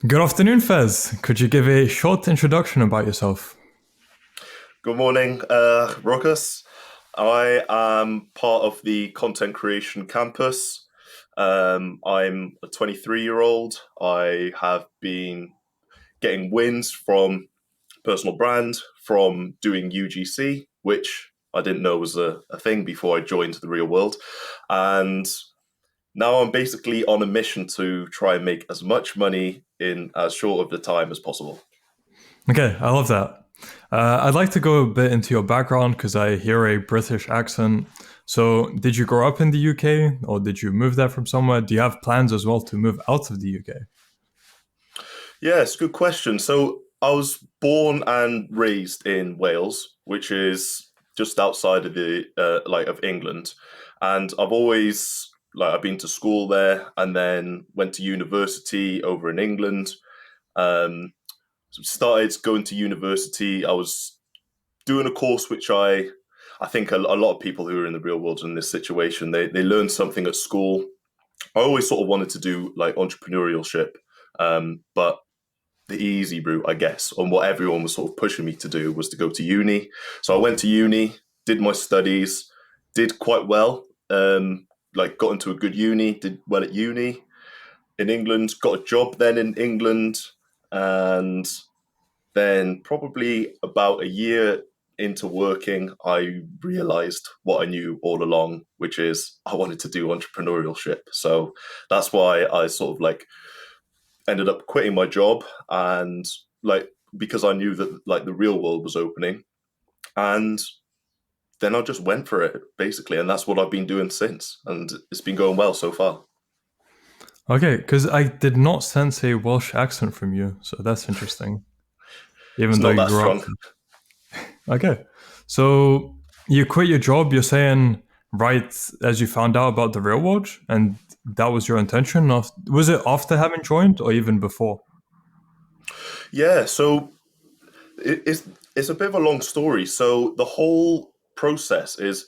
Good afternoon, Fez. Could you give a short introduction about yourself? Good morning, Ruckus. I am part of the content creation campus. I'm a 23-year-old. I have been getting wins from personal brand from doing UGC, which I didn't know was a thing before I joined the real world. And now I'm basically on a mission to try and make as much money in as short of the time as possible. Okay, I love that. I'd like to go a bit into your background because I hear a British accent. So, did you grow up in the UK or did you move there from somewhere? Do you have plans as well to move out of the UK? Yes, good question. So I was born and raised in Wales, which is just outside of the of England, and I've been to school there, and then went to university over in England. Um, Started going to university. I was doing a course which I think a lot of people who are in the real world in this situation they learn something at school. I always sort of wanted to do like entrepreneurship, but the easy route, I guess, on what everyone was sort of pushing me to do was to go to uni. So I went to uni, did my studies, did quite well, got into a good uni, did well at uni in England, got a job then in England, and then probably about a year into working, I realized what I knew all along, which is I wanted to do entrepreneurship. So that's why I sort of like ended up quitting my job and like because I knew that like the real world was opening, and then I just went for it basically, and that's what I've been doing since, and it's been going well so far. Okay, because I did not sense a Welsh accent from you, so that's interesting, even It's though not you that grew up. strong. Okay, so you quit your job, you're saying right as you found out about the real world, and that was your intention? Of, was it after having joined or even before? Yeah, so it's a bit of a long story. So the whole process is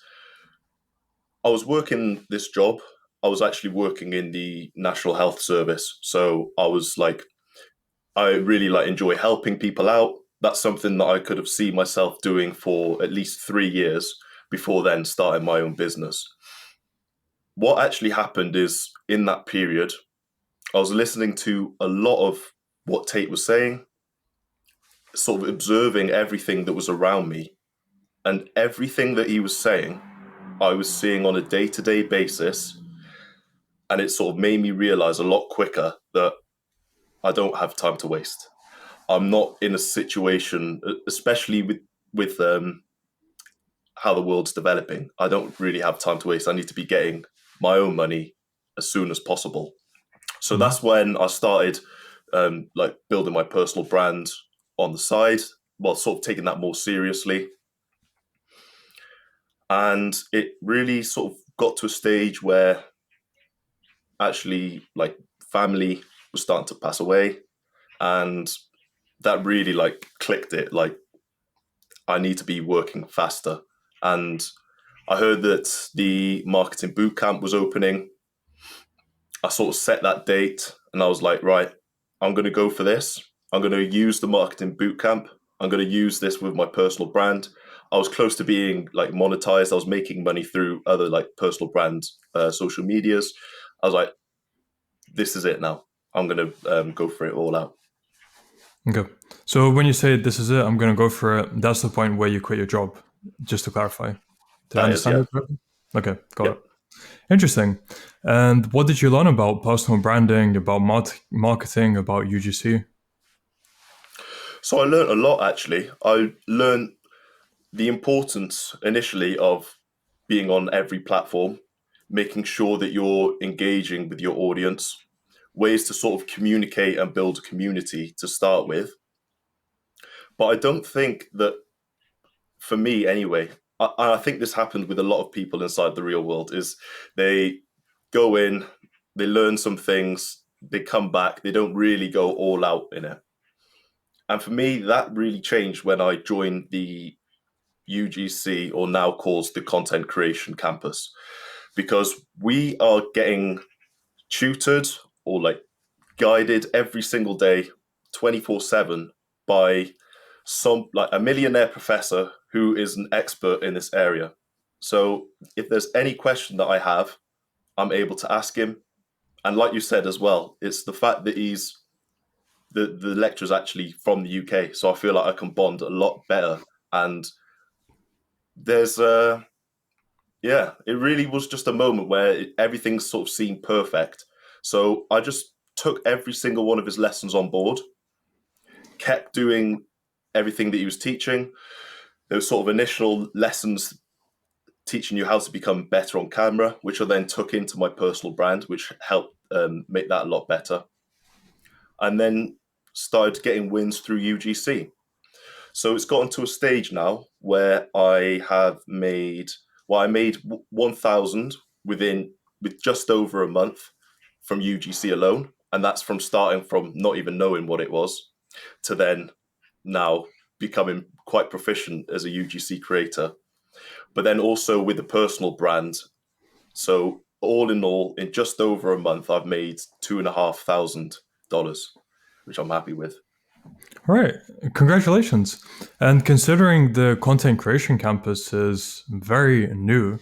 I was working this job. I was actually working in the National Health Service. So I really like enjoy helping people out. That's something that I could have seen myself doing for at least 3 years before then starting my own business. What actually happened is in that period, I was listening to a lot of what Tate was saying, sort of observing everything that was around me, and everything that he was saying, I was seeing on a day to day basis. And it sort of made me realize a lot quicker that I don't have time to waste. I'm not in a situation, especially with how the world's developing. I don't really have time to waste. I need to be getting my own money as soon as possible. So Mhm. that's when I started building my personal brand on the side, while sort of taking that more seriously. And it really sort of got to a stage where actually like family was starting to pass away, and that really like clicked it. Like I need to be working faster, and I heard that the marketing boot camp was opening. I sort of set that date, and I was like, right, I'm going to go for this. I'm going to use the marketing boot camp. I'm going to use this with my personal brand. I was close to being like monetized. I was making money through other like personal brand social medias. I was like, this is it now. I'm going to go for it all out. Okay. So when you say this is it, I'm gonna go for it. That's the point where you quit your job. Just to clarify, did I That is, understand yeah. it correctly? Okay, got it. Yep. Interesting. And what did you learn about personal branding, about marketing, about UGC? So I learned a lot actually. I learned the importance initially of being on every platform, making sure that you're engaging with your audience, ways to sort of communicate and build a community to start with. But I don't think that, for me anyway, I think this happened with a lot of people inside the real world, is they go in, they learn some things, they come back, they don't really go all out in it. And for me, that really changed when I joined the UGC, or now calls the Content Creation Campus, because we are getting tutored or like guided every single day, 24/7, by some like a millionaire professor who is an expert in this area. So if there's any question that I have, I'm able to ask him. And like you said as well, it's the fact that the lecturer's actually from the UK, so I feel like I can bond a lot better. And there's yeah, it really was just a moment where everything sort of seemed perfect. So I just took every single one of his lessons on board, kept doing everything that he was teaching. Those sort of initial lessons teaching you how to become better on camera, which I then took into my personal brand, which helped make that a lot better. And then started getting wins through UGC. So it's gotten to a stage now where I made 1,000 with just over a month from UGC alone. And that's from starting from not even knowing what it was to then now becoming quite proficient as a UGC creator. But then also with the personal brand. So all in all, in just over a month, I've made $2,500, which I'm happy with. All right, congratulations. And considering the content creation campus is very new,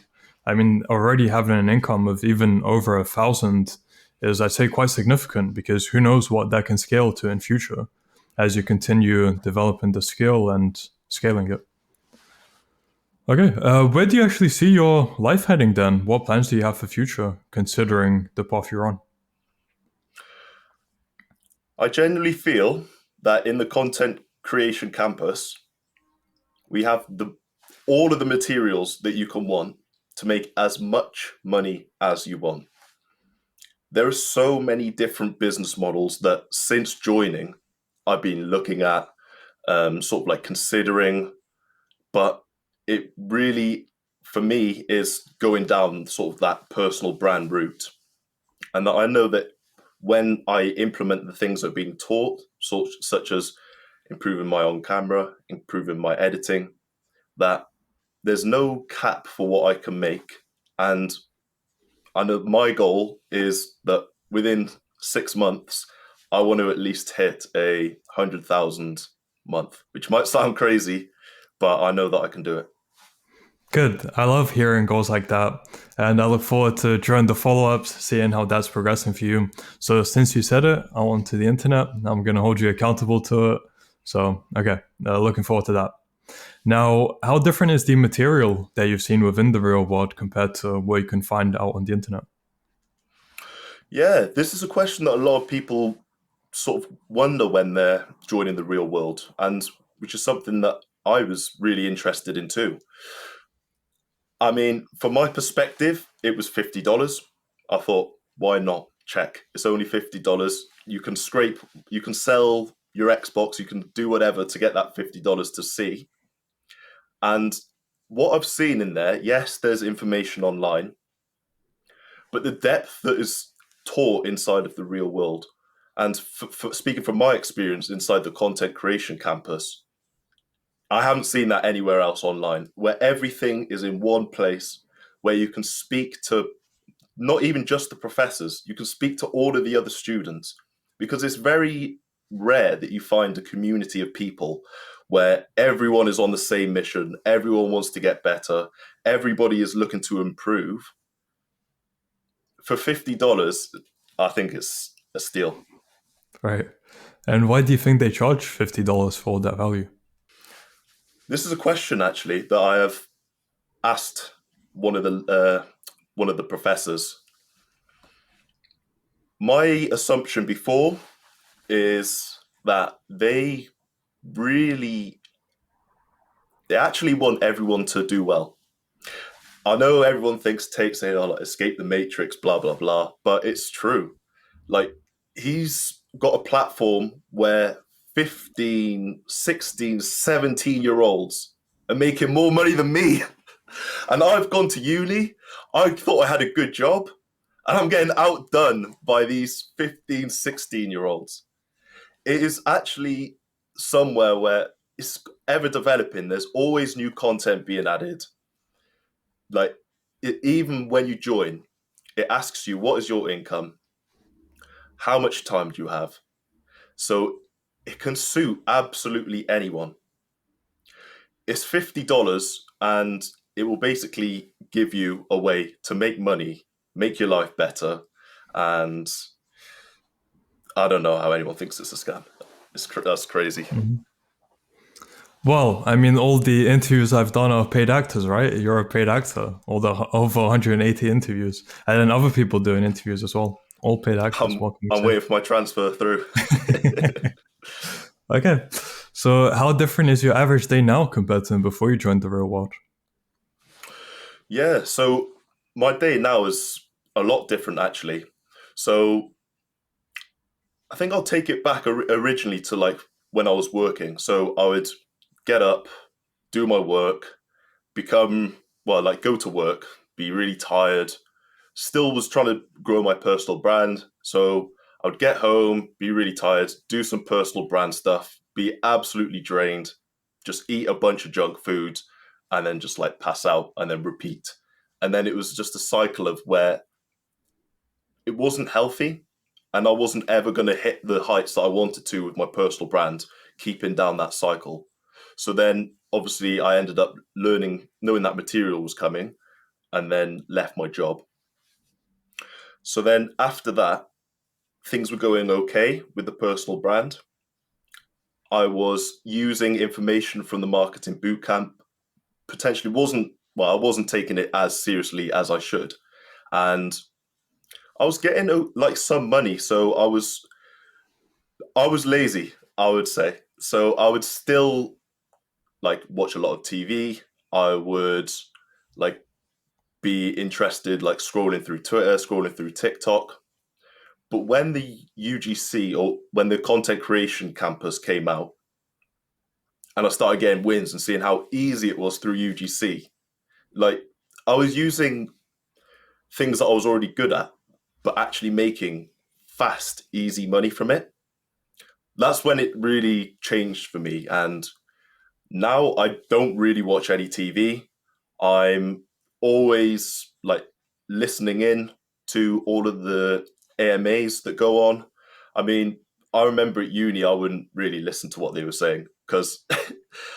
I mean, already having an income of even over 1,000 is, I'd say, quite significant because who knows what that can scale to in future as you continue developing the skill and scaling it. Okay, where do you actually see your life heading then? What plans do you have for future, considering the path you're on? I genuinely feel that in the content creation campus, we have all of the materials that you can want to make as much money as you want. There are so many different business models that since joining, I've been looking at, sort of like considering, but it really, for me, is going down sort of that personal brand route. And that I know that when I implement the things that are being taught, such as improving my on camera, improving my editing, that there's no cap for what I can make. And I know my goal is that within 6 months, I want to at least hit 100,000 month, which might sound crazy, but I know that I can do it. Good. I love hearing goals like that. And I look forward to during the follow ups, seeing how that's progressing for you. So, since you said it, I want to the internet. I'm going to hold you accountable to it. So, okay, looking forward to that. Now, how different is the material that you've seen within the real world compared to what you can find out on the internet? Yeah, this is a question that a lot of people sort of wonder when they're joining the real world, and which is something that I was really interested in too. I mean, from my perspective, it was $50. I thought, why not? Check. It's only $50. You can sell your Xbox, you can do whatever to get that $50 to see. And what I've seen in there, yes, there's information online, but the depth that is taught inside of the real world, and speaking from my experience inside the content creation campus, I haven't seen that anywhere else online, where everything is in one place, where you can speak to not even just the professors, you can speak to all of the other students, because it's very rare that you find a community of people where everyone is on the same mission, everyone wants to get better, everybody is looking to improve. For $50, I think it's a steal. Right. And why do you think they charge $50 for that value? This is a question actually that I have asked one of the professors. My assumption before is that really they actually want everyone to do well. I know everyone thinks Tate saying, "Oh, like, escape the matrix," blah blah blah, but it's true. Like he's got a platform where 15, 16, 17 year olds are making more money than me. And I've gone to uni. I thought I had a good job. And I'm getting outdone by these 15, 16 year olds. It is actually somewhere where it's ever developing. There's always new content being added. Like, even when you join, it asks you, what is your income? how much time do you have? So it can suit absolutely anyone. It's $50 and it will basically give you a way to make money, make your life better. And I don't know how anyone thinks it's a scam. That's crazy. Mhm. Well, I mean, all the interviews I've done are paid actors, right? You're a paid actor. All the over 180 interviews, and then other people doing interviews as well. All paid actors. I'm What can you I'm waiting for my transfer through. say? Okay, so how different is your average day now compared to before you joined the real world? Yeah, so my day now is a lot different actually. So I think I'll take it back originally to like when I was working. So I would get up, do my work, become, well, like go to work, be really tired, still was trying to grow my personal brand. So I would get home, be really tired, do some personal brand stuff, be absolutely drained, just eat a bunch of junk food, and then just like pass out and then repeat. And then it was just a cycle of where it wasn't healthy and I wasn't ever going to hit the heights that I wanted to with my personal brand, keeping down that cycle. So then obviously I ended up knowing that material was coming and then left my job. So then after that, things were going okay with the personal brand. I was using information from the marketing bootcamp, potentially I wasn't taking it as seriously as I should. And I was getting like some money, so I was lazy, I would say. So I would still like watch a lot of TV. I would like be interested, like scrolling through Twitter, scrolling through TikTok. But when the UGC or when the content creation campus came out, and I started getting wins and seeing how easy it was through UGC, like I was using things that I was already good at, but actually making fast, easy money from it. That's when it really changed for me. And now I don't really watch any TV. I'm always like listening in to all of the AMAs that go on. I mean, I remember at uni, I wouldn't really listen to what they were saying because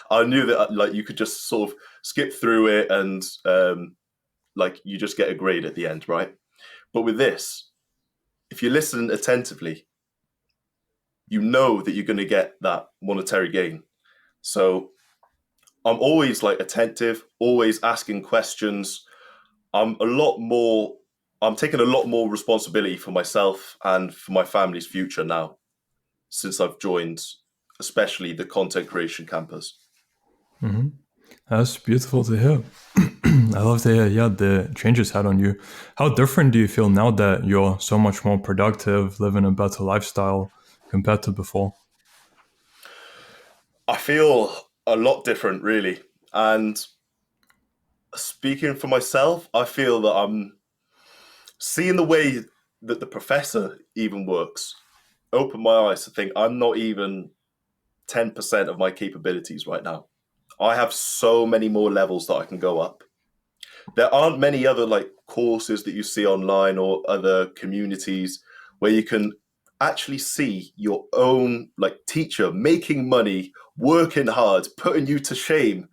I knew that like you could just sort of skip through it and like you just get a grade at the end, right? But with this, if you listen attentively, you know that you're going to get that monetary gain. So I'm always like attentive, always asking questions. I'm a lot more, I'm taking a lot more responsibility for myself and for my family's future now since I've joined, especially the content creation campus. Hmm. That's beautiful to hear. I love to hear, yeah, the changes had on you. How different do you feel now that you're so much more productive, living a better lifestyle compared to before? I feel a lot different, really. And speaking for myself, I feel that I'm seeing the way that the professor even works, open my eyes to think I'm not even 10% of my capabilities right now. I have so many more levels that I can go up. There aren't many other like courses that you see online or other communities where you can actually see your own like teacher making money, working hard, putting you to shame.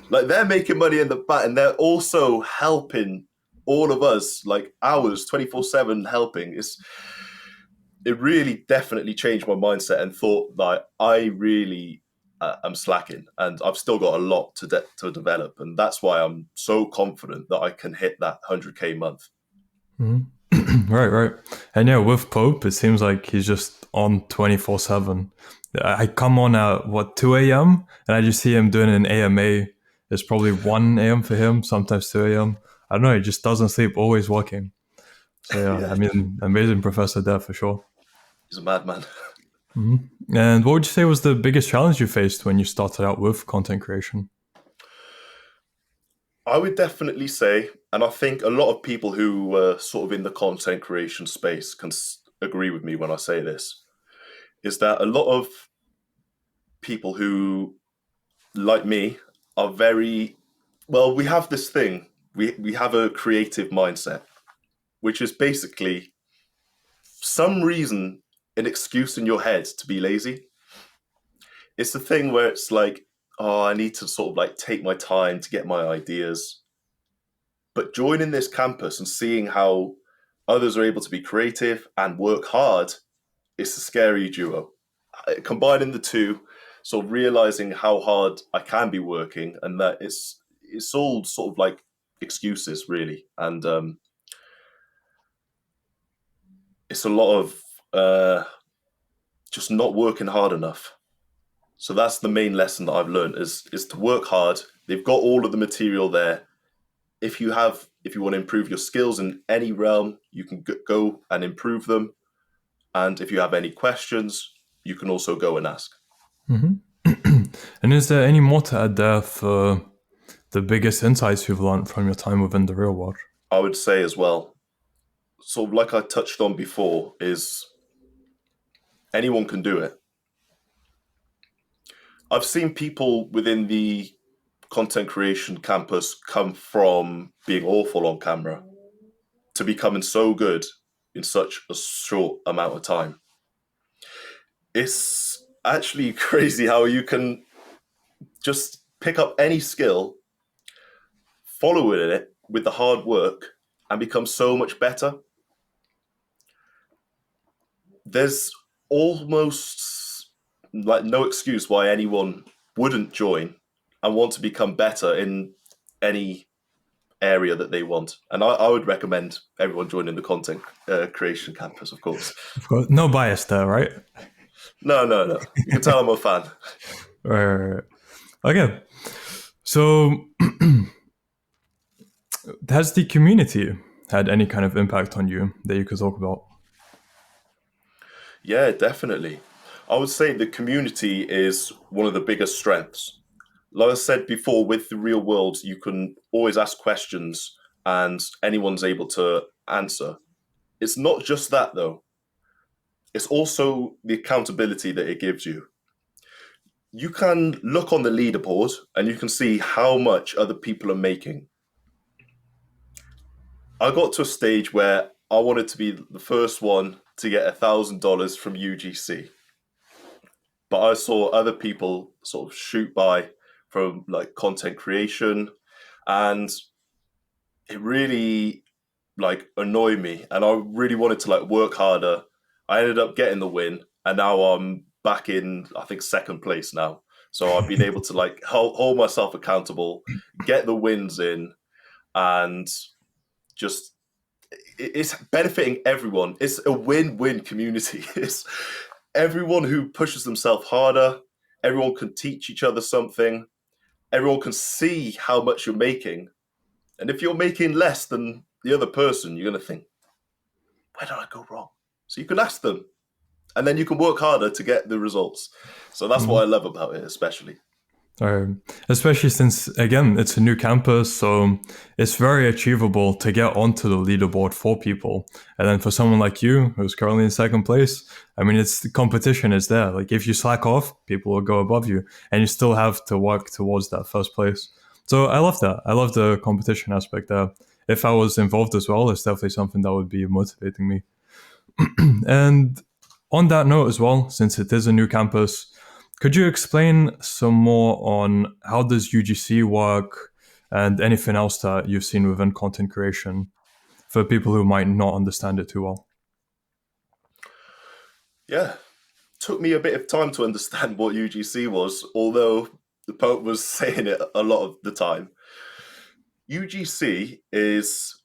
Like they're making money in the back and they're also helping all of us, like hours, 24/7 helping. It really definitely changed my mindset and thought that I really am slacking and I've still got a lot to develop. And that's why I'm so confident that I can hit that 100K month. Mhm. Right, right. And yeah, with Pope, it seems like he's just on 24/7. I come on at what, 2 a.m. and I just see him doing an AMA. It's probably 1 a.m. for him, sometimes 2 a.m. I don't know, he just doesn't sleep, always working. So yeah, I Yeah, mean, amazing professor there for sure. he's a madman. Hmm. And what would you say was the biggest challenge you faced when you started out with content creation? I would definitely say, and I think a lot of people who were sort of in the content creation space can agree with me when I say this, is that a lot of people who, like me, are very, well, we have this thing, we have a creative mindset, which is basically some reason an excuse in your head to be lazy. It's the thing where it's like, oh, I need to sort of like take my time to get my ideas. But joining this campus and seeing how others are able to be creative and work hard, it's a scary duo. Combining the two, sort of realizing how hard I can be working, and that it's all sort of like excuses really, and it's a lot of just not working hard enough. So that's the main lesson that I've learned is to work hard. They've got all of the material there. If you want to improve your skills in any realm, you can go and improve them. And if you have any questions, you can also go and ask. Mm-hmm. And is there any more to add there for the biggest insights you've learned from your time within the real world? I would say as well, sort of like I touched on before, is anyone can do it. I've seen people within the content creation campus come from being awful on camera to becoming so good in such a short amount of time. It's actually crazy how you can just pick up any skill, follow it with the hard work, and become so much better. There's almost like no excuse why anyone wouldn't join and want to become better in any area that they want. And I would recommend everyone joining the content creation campus, of course. Of course, no bias there, right? No, no, no. You can tell I'm a fan. Right. Okay. So, has the community had any kind of impact on you that you could talk about? Yeah, definitely. I would say the community is one of the biggest strengths. Like I said before, with the real world, you can always ask questions and anyone's able to answer. It's not just that, though. It's also the accountability that it gives you. You can look on the leaderboard and you can see how much other people are making. I got to a stage where I wanted to be the first one to get $1,000 from UGC, but I saw other people sort of shoot by from like content creation, and it really like annoyed me, and I really wanted to like work harder. I ended up getting the win, and now I'm back in I think second place now. So I've been able to like hold myself accountable, get the wins in, and just it's benefiting everyone. It's a win-win community. It's everyone who pushes themselves harder. Everyone can teach each other something. Everyone can see how much you're making. And if you're making less than the other person, you're going to think, where did I go wrong? So you can ask them, and then you can work harder to get the results. So that's what I love about it, especially. Especially since, again, it's a new campus, so it's very achievable to get onto the leaderboard for people. And then for someone like you, who's currently in second place, I mean, it's the competition is there. Like if you slack off, people will go above you, and you still have to work towards that first place. So I love that. I love the competition aspect there. If I was involved as well, it's definitely something that would be motivating me. And on that note as well, since it is a new campus, could you explain some more on how does UGC work and anything else that you've seen within content creation for people who might not understand it too well? Yeah, took me a bit of time to understand what UGC was, although the Pope was saying it a lot of the time. UGC is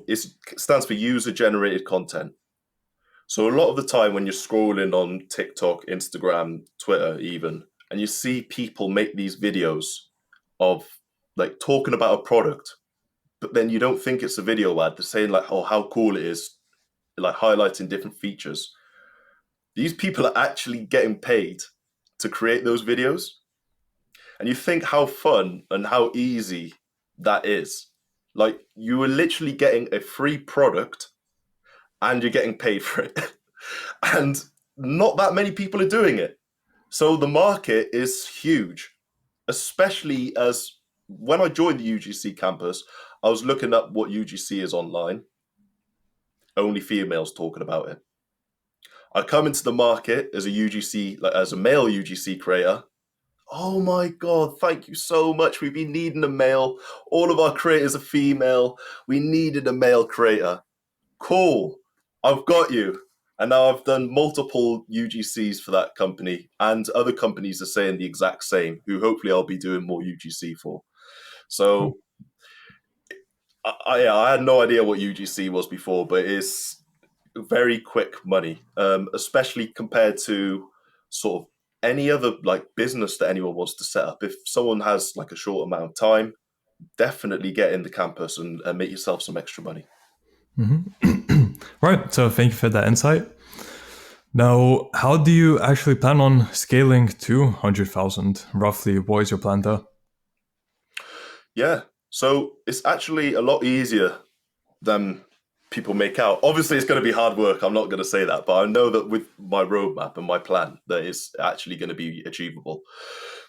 it stands for user generated content. So a lot of the time when you're scrolling on TikTok, Instagram, Twitter, even, and you see people make these videos of like talking about a product, but then you don't think it's a video ad. They're saying like, oh, how cool it is, like highlighting different features. These people are actually getting paid to create those videos. And you think how fun and how easy that is. Like you are literally getting a free product and you're getting paid for it. And not that many people are doing it. So the market is huge, especially as when I joined the UGC campus, I was looking up what UGC is online. only females talking about it. I come into the market as a UGC, like as a male UGC creator. Oh my God, thank you so much. We've been needing a male. All of our creators are female. We needed a male creator. Cool. I've got you. And now I've done multiple UGCs for that company, and other companies are saying the exact same, who hopefully I'll be doing more UGC for. Cool. So I had no idea what UGC was before, but it's very quick money, especially compared to sort of any other like business that anyone wants to set up. If someone has like a short amount of time, definitely get in the campus and make yourself some extra money. Right. So thank you for that insight. Now, how do you actually plan on scaling to 100,000? Roughly, what is your plan there? Yeah. So it's actually a lot easier than people make out. Obviously, it's going to be hard work. I'm not going to say that, but I know that with my roadmap and my plan, that it's actually going to be achievable.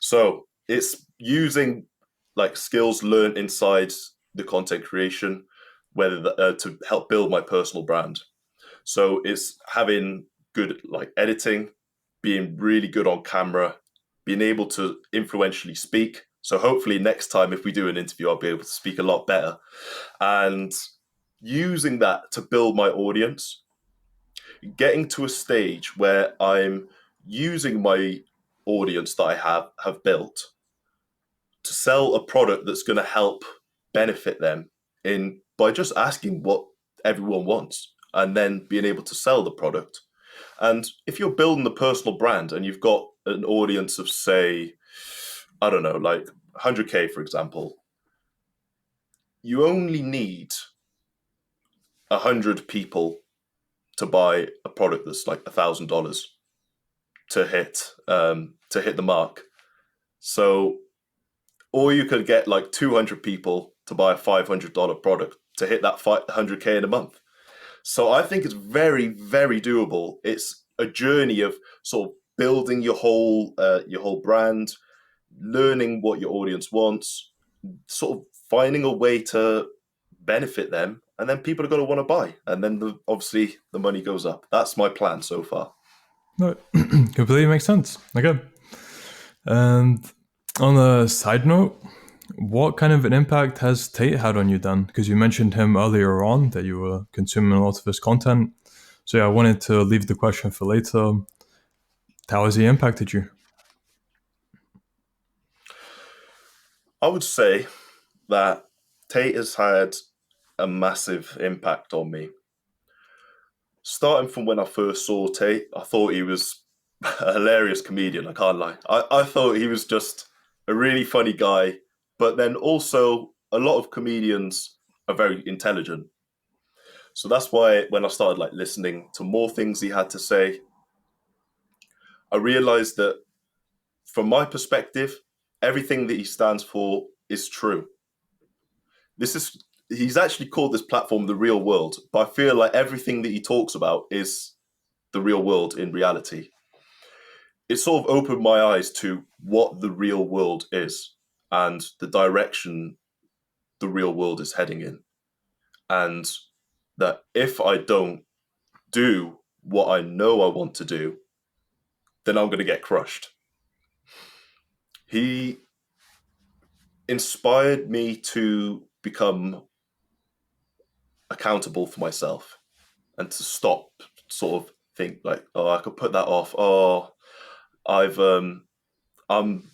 So it's using like skills learned inside the content creation, to help build my personal brand. So it's having good like editing, being really good on camera, being able to influentially speak. So hopefully next time if we do an interview, I'll be able to speak a lot better. And using that to build my audience, getting to a stage where I'm using my audience that I have built to sell a product that's going to help benefit them in by just asking what everyone wants and then being able to sell the product. And if you're building a personal brand and you've got an audience of say, I don't know, like 100K for example, you only need 100 people to buy a product that's like $1,000 to hit the mark. So, or you could get like 200 people to buy a $500 product to hit that 100K in a month. So I think it's very, very doable. It's a journey of sort of building your whole brand, learning what your audience wants, sort of finding a way to benefit them, and then people are going to want to buy, and then obviously the money goes up. That's my plan so far. No, completely makes sense. Okay. And on a side note, what kind of an impact has Tate had on you then? Because you mentioned him earlier on that you were consuming a lot of his content. So yeah, I wanted to leave the question for later. How has he impacted you? I would say that Tate has had a massive impact on me. Starting from when I first saw Tate, I thought he was a hilarious comedian. I can't lie. I thought he was just a really funny guy, but then also a lot of comedians are very intelligent. So that's why when I started like listening to more things he had to say, I realized that from my perspective, everything that he stands for is true. He's actually called this platform the real world, but I feel like everything that he talks about is the real world in reality. It sort of opened my eyes to what the real world is and the direction the real world is heading in. And that if I don't do what I know I want to do, then I'm going to get crushed. He inspired me to become accountable for myself and to stop sort of think like, oh, I could put that off. Oh, I'm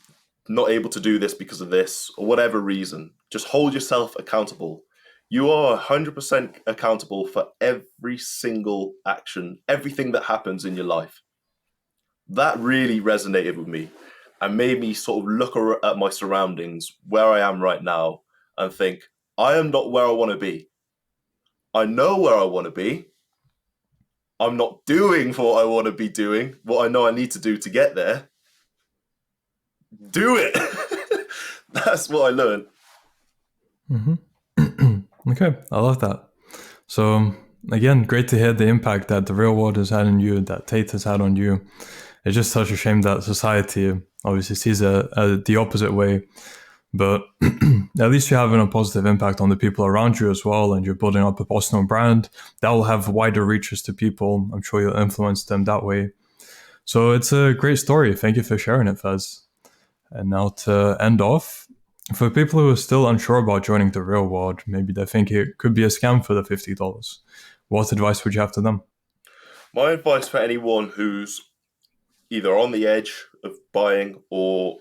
not able to do this because of this or whatever reason. Just hold yourself accountable. You are 100% accountable for every single action, everything that happens in your life. That really resonated with me and made me sort of look at my surroundings, where I am right now, and think, I am not where I want to be. I know where I want to be. I'm not doing what I want to be doing, what I know I need to do to get there. Do it. That's what I learned. Okay, I love that. So again, great to hear the impact that the real world has had on you, that Tate has had on you. It's just such a shame that society obviously sees it the opposite way. But at least you're having a positive impact on the people around you as well, and you're building up a personal brand that will have wider reaches to people. I'm sure you'll influence them that way. So it's a great story. Thank you for sharing it, Fez. And now to end off, for people who are still unsure about joining the real world, maybe they think it could be a scam for the $50. What advice would you have to them? My advice for anyone who's either on the edge of buying or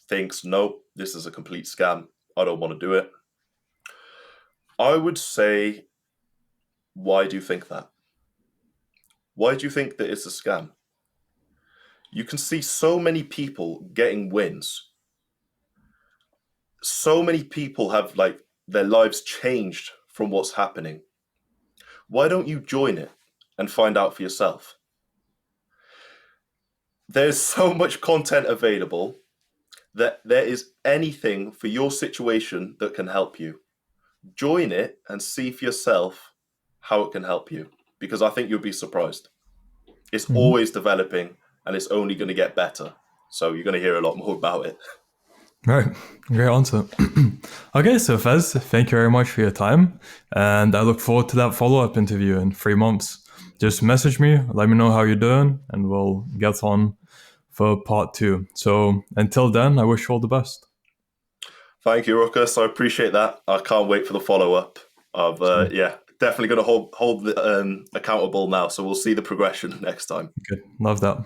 thinks, no, this is a complete scam, I don't want to do it. I would say, why do you think that? Why do you think that it's a scam? You can see so many people getting wins. So many people have their lives changed from what's happening. Why don't you join it and find out for yourself? There's so much content available that there is anything for your situation that can help you. Join it and see for yourself how it can help you, because I think you'll be surprised. It's Mhm. always developing and it's only going to get better. So you're going to hear a lot more about it. Right. Great answer. Okay, so Fez, thank you very much for your time. And I look forward to that follow up interview in 3 months. Just message me, let me know how you're doing, and we'll get on for part two. So until then, I wish you all the best. Thank you, Ruckus. I appreciate that. I can't wait for the follow up. Of So, yeah, definitely going to hold the, accountable now. So we'll see the progression next time. good. Love that.